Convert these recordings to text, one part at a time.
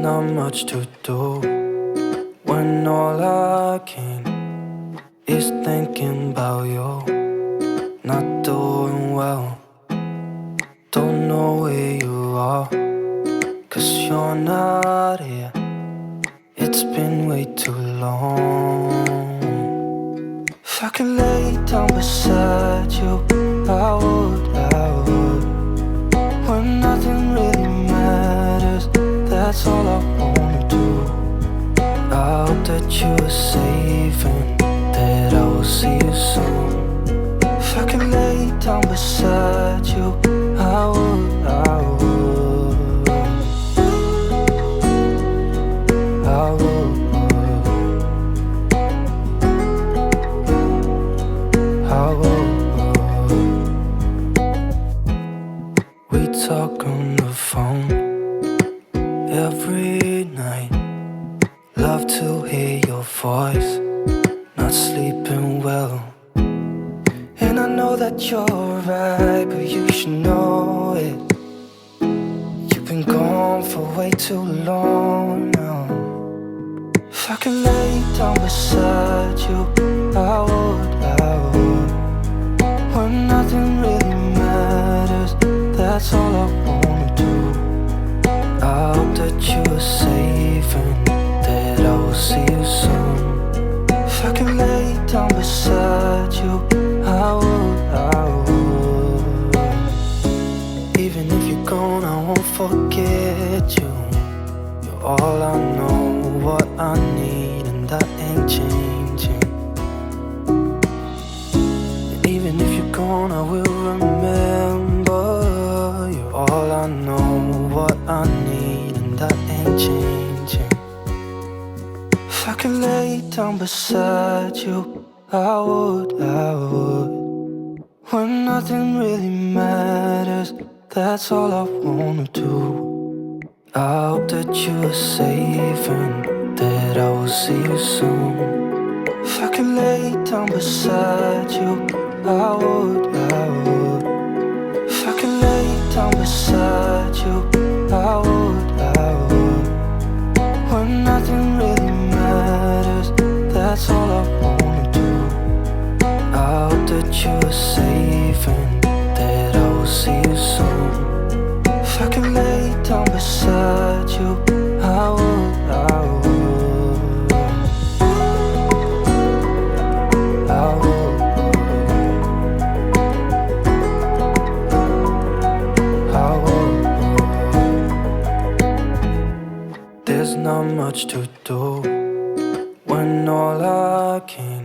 not much to do when all I can is thinking about you. Not doing well, don't know where you are, 'cause you're not here. It's been way too long. If I could lay down beside you, I would. When nothing really matters, that's all I wanna do. I hope that you are safe and that I will see you soon. If I could lay down beside you, I would. We talk on the phone every night. Love to hear your voice. Not sleeping well, and I know that you're right, but you should know it. You've been gone for way too long now. If I could lay down beside you, I would. When nothing really matters, that's all I wanna do. I hope that you are safe and that I will see you soon. If I can lay down beside you, I would. Even if you're gone, I won't forget you. You're all I know, what I need, and that ain't changing. And even if you're gone, I will remember. You're all I know, what I need, and that ain't changing. If I could lay down beside you, I would. When nothing really matters, that's all I wanna do. I hope that you are safe and that I will see you soon. If I could lay down beside you, I would. If I could lay down beside you, I would. When nothing really matters, that's all I wanna do. I hope that you are safe and that I will see you soon. If I could lay down beside you, I would. There's not much to do when all I can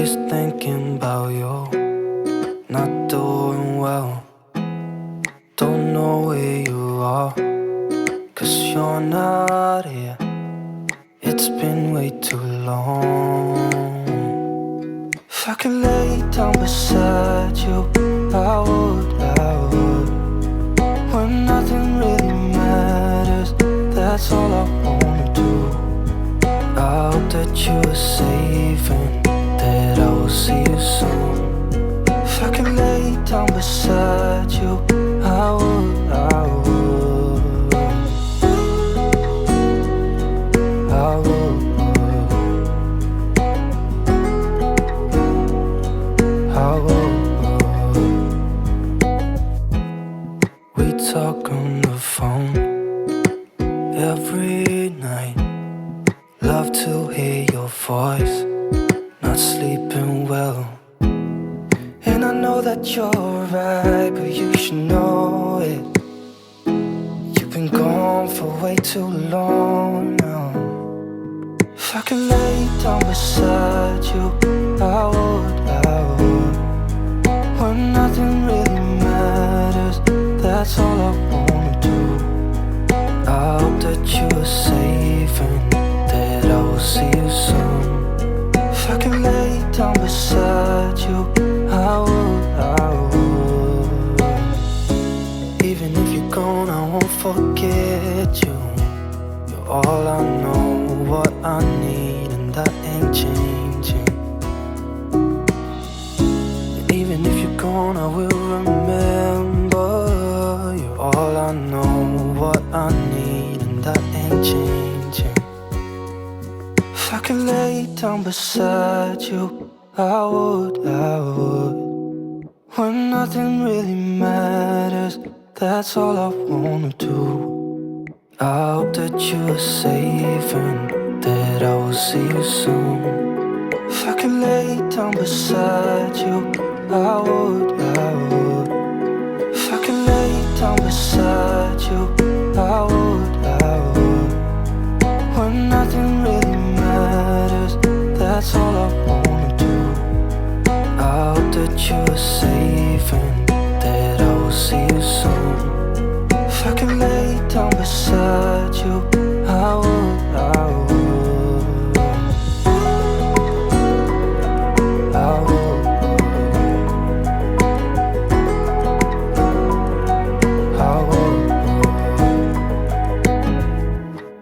is thinking about you. Not doing well, don't know where you are, 'cause you're not here. It's been way too long. If I could lay down beside you, I would. When nothing really matters, that's all I wanna do. I hope that you are safe and that I will see you soon. If I could lay down beside you, I would. We talk on the phone every night. Love to hear your voice. Not sleeping well, and I know that you're right, but you should know it. You've been gone for way too long now. If I could lay down beside you, I would. When nothing really matters, that's all I wanna do. I hope that you are safe and that I will see you soon. If I could lay down beside you, I would. Even if you're gone, I won't forget you. You're all I know, what I need, and that ain't changing. And even if you're gone, I will remember. You're all I know, what I need, and that ain't ain't changing. If I could lay down beside you, I would. When nothing really matters, that's all I wanna do. I hope that you are safe and that I will see you soon. If I could lay down beside you, I would. If I could lay down beside you, I would. When nothing really matters, that's all I wanna do. I hope that you are safe and that I will see you soon. If I could lay down beside you, I would. I would.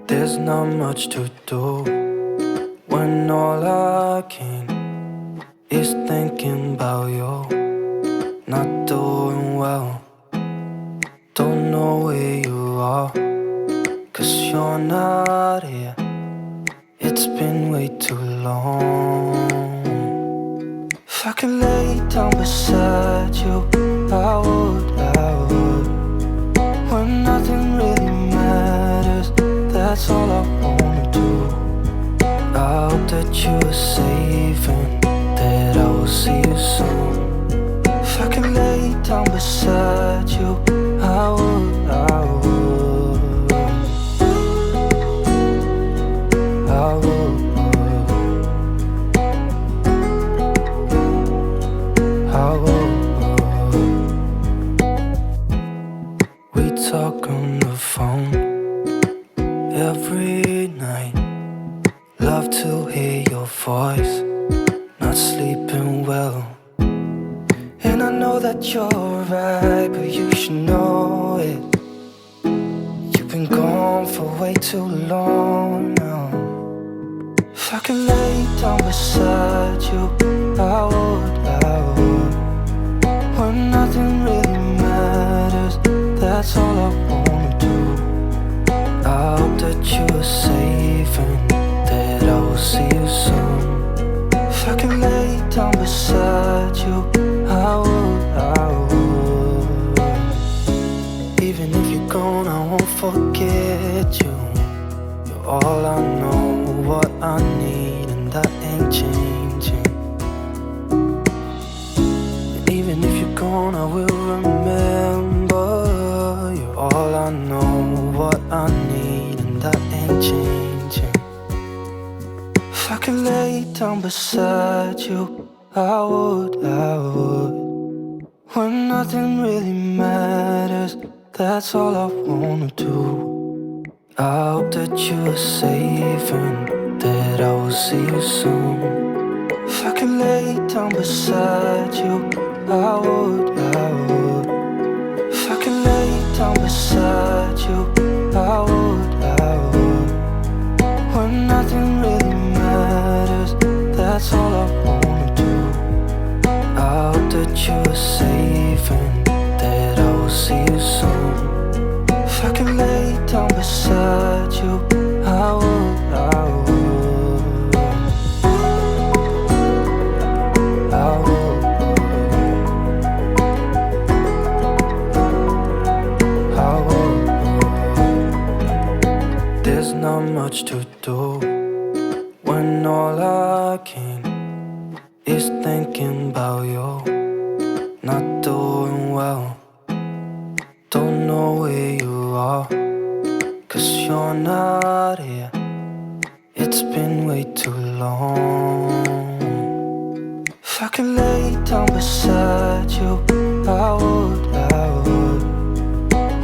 There's not much to do when all I can is thinking about you. Not doing well, don't know where you are, 'cause you're not here. It's been way too long. If I could lay down beside you, I would. When nothing really matters, that's all I wanna do. I hope that you are safe and that I will see you soon. If I could lay down beside you, I would. I would. I would. I would. We talk on the phone every night. Love to hear your voice. Not sleeping well, and I know that you're right, but you should know it. You've been gone for way too long now. If I could lay down beside you, I would. When nothing really matters, that's all I wanna do. I hope that you are safe and that I will see you soon. If I could lay down beside you, I would. Even if you're gone, I won't forget you. You're all I know, what I need, and that ain't changing. And even if you're gone, I will remember. You're all I know, what I need, and that ain't changing. If I could lay down beside you, I would. When nothing really matters, that's all I wanna do. I hope that you are safe and that I will see you soon. If I could lay down beside you, I would. If I could lay down beside you, I would. When nothing really matters, that's all I wanna do. I hope that you are safe and that I will see you soon. If I could lay down beside you, I would. I would. I would. I would. There's not much to do when all I can is thinking about you. Not doing well, don't know where you are, 'cause you're not here. It's been way too long. If I could lay down beside you, I would.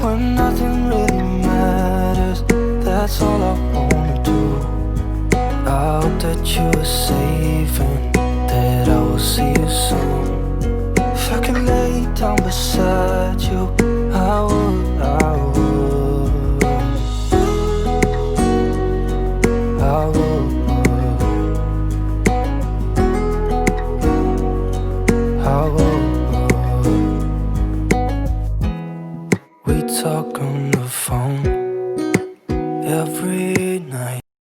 When nothing really matters, that's all I wanna do. I hope that you are safe and that I will see you soon. If I could lay down beside you, I would. I would. I would. I would. We talk on the phone every